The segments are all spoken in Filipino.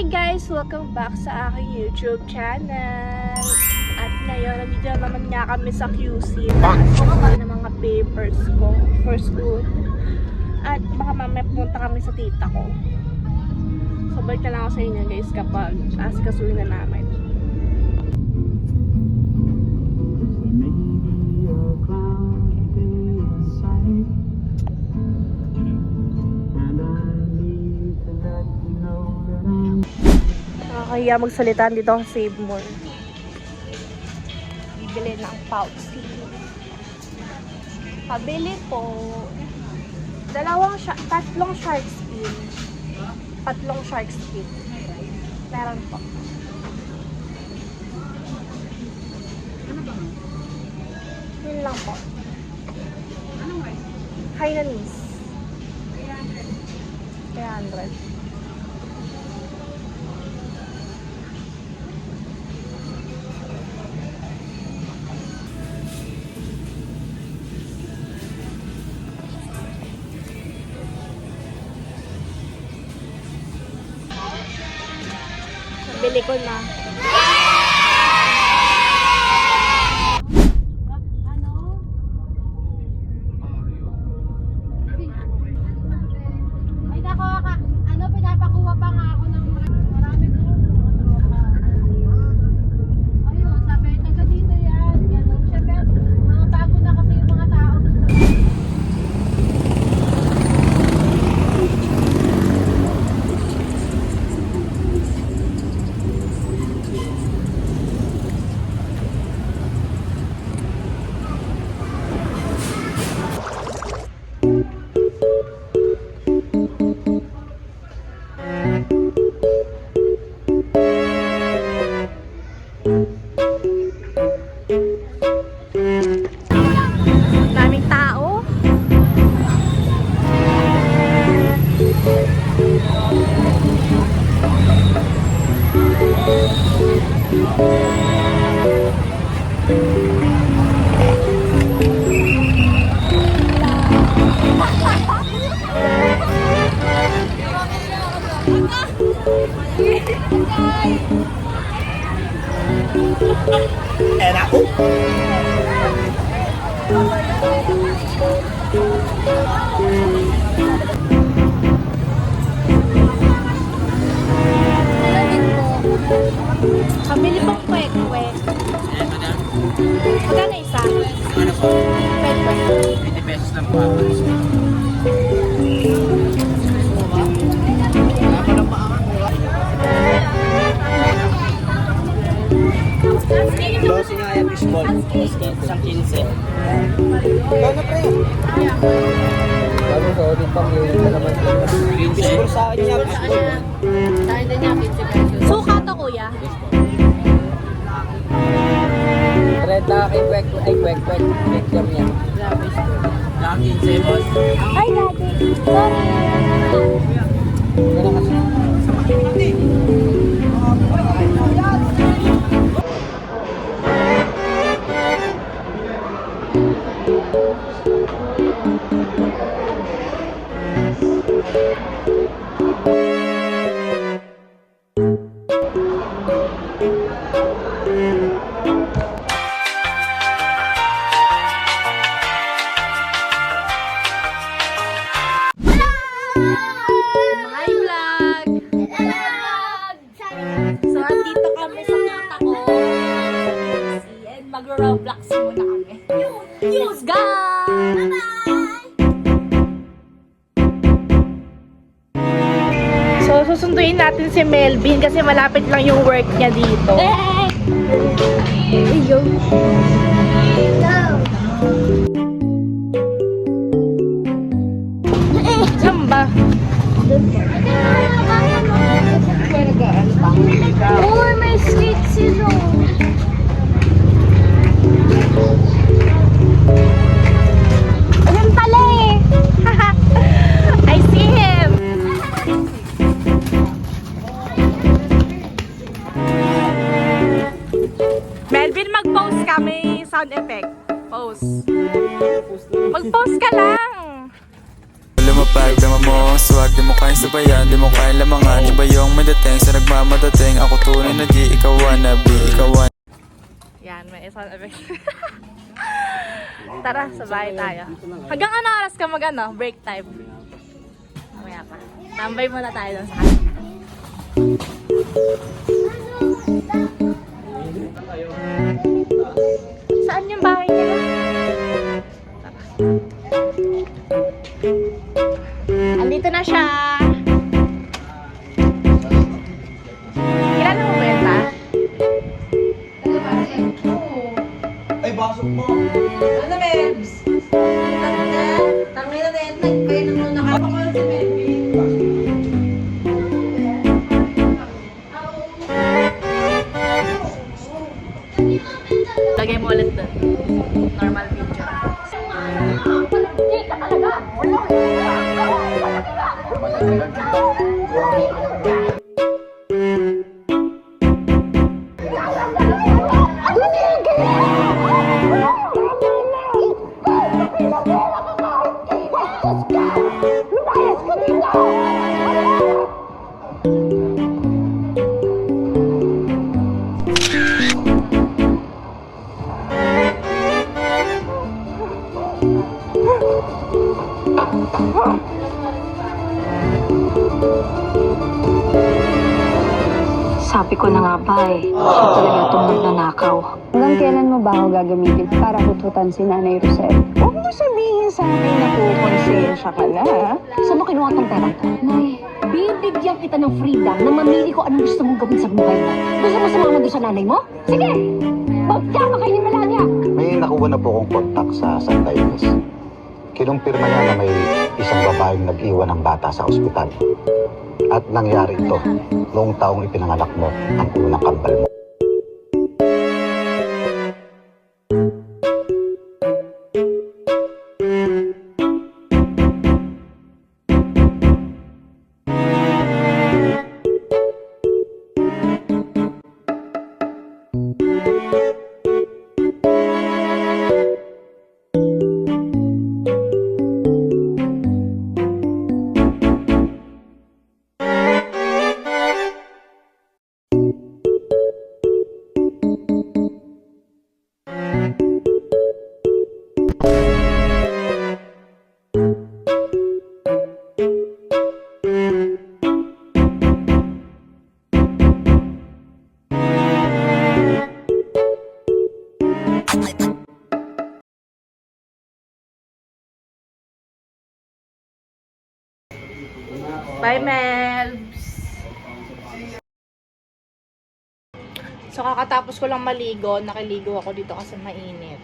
guys! Welcome back sa aking YouTube channel. At ngayon, nandito naman nga kami sa QC. Nakasama ng mga papers ko for school. At baka mamaya pumunta kami sa tita ko. So, balik na lang ako sa inyo guys kapag asikasuhin na namin. Nakakahiya magsalita dito sa Save More. Bibili ng pouch. Pabili po. Tatlong shark fin. Tatlong shark fin. Meron po. Yun lang po. Anong rice? Hainanese. 300. Bili ko na. Ay nako, pinapakuha pa nga ako ng marami doon. Ayun, sabi, taga dito yan. Ganun. Siyempre, mga bago na kasi yung mga tao. Daming tao. Pabili pong kwek-kwek. Magkano isa? Ano po? Kwek-kwek. 20 pesos lang po ako. Dosi nga yan, fishball. Isang 15. Gano'n pre? Bago sa audit pang yun na naman. Fishball sa akin niya, fishball. Sa akin din niya, 50 pesos. Suka to kuya. Renta kay kwek, ay kwek. Kwek jam yan. Lang 15 boss. Ay, dati. Sorry. Gano'n kasi. Hi vlog. So, andito kami sa tita ko. And mag-roblox muna kami. Let's go! So, susunduin natin si Melvin kasi malapit lang yung work niya dito. Ayun. Saan ba? Oh, may sweet silo. Ayun pala eh. I see him. Melvin, mag-post ka. May sound effect. Post. Mag-post ka lang. Lumapag, dama mo ang swag, di mo kayang sabayan, di mo kayang lamangan. Iba yung may dating sa nagmamahal. madating. Ako tunay na G, ikaw wannabe, ikaw Yan, may isang effect. Tara, sa bahay tayo. Hanggang ano oras ka break time? Mamaya pa. Tambay muna tayo dun sa kanila. Saan yung bahay nila? Tara. Andito na siya. Kilala mo ba yun, pa? Ay, basok mo. Ano, Bebs? Tangin na net, nagpay naman nakapakal si Melvin. Lagay mo ulit doon. Normal video. Sabi ko na nga ba siya talaga itong magnanakaw. Hanggang kailan mo ba ako gagamitin para hututan si Nanay Rosel? Huwag mo sabihin sa akin na kukonsensya ka na, ha? Saan mo kinuha tong pera ko? Nay, bibigyan kita ng freedom na mamili ko anong gusto mong gawin sa buhay mo. Gusto mo sumama doon sa nanay mo? Sige! Magtama kayo ni Melania! May nakuha na po akong kontak sa Santa Ines. Kinumpirma niya na may isang babaeng nag-iwan ng bata sa ospital. At nangyari ito noong taong ipinanganak mo ang unang kambal mo. Bye, Melbs! So, kakatapos ko lang maligo. Nakiligo ako dito kasi mainit.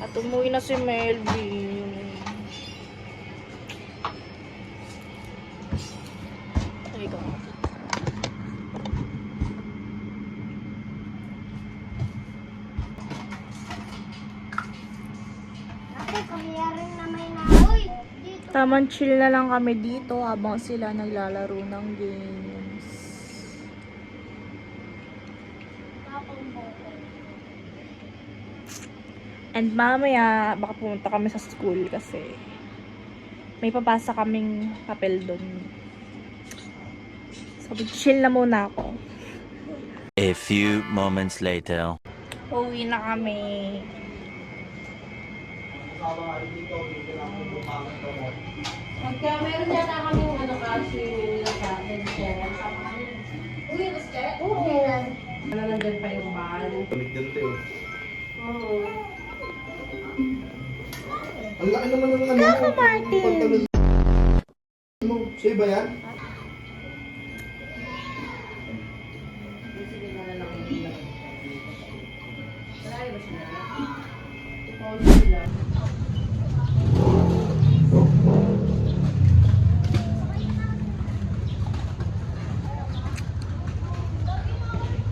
At umuwi na si Melvin. Ay, ko. Tamang chill na lang kami dito habang sila naglalaro ng games. And mamaya, baka pumunta kami sa school kasi may papasa kaming papel doon. So, chill na muna ako. A few moments later. Uwi na kami. Pagka meron yata kaming kasi nila sa atin, Cheryl. Uy, mas Cheryl? Oo. Nandyan pa yung mahal. Balik ganito yun. Oo. Ang laki naman ng ano. Kaka Martin! Sa'yo ba yan?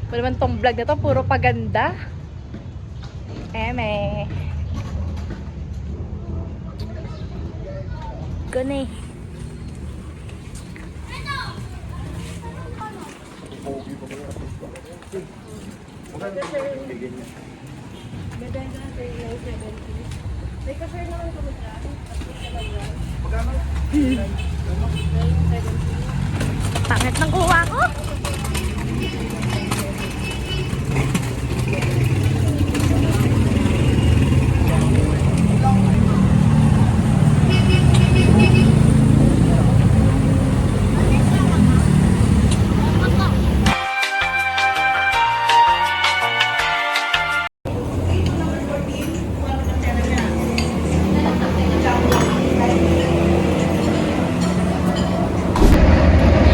Ba naman tong vlog na to, puro paganda. Eme. Gani. Pangit ng kuha ko.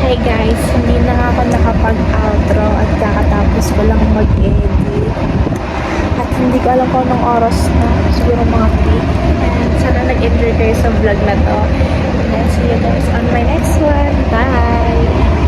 Hey guys, hindi na nga ako nakapag-outro at kakatapos ko lang mag-edit. At hindi ko alam kung anong oras na. Siguro mga 3. And sana nag-enjoy kayo sa vlog na to. And then see you guys on my next one. Bye!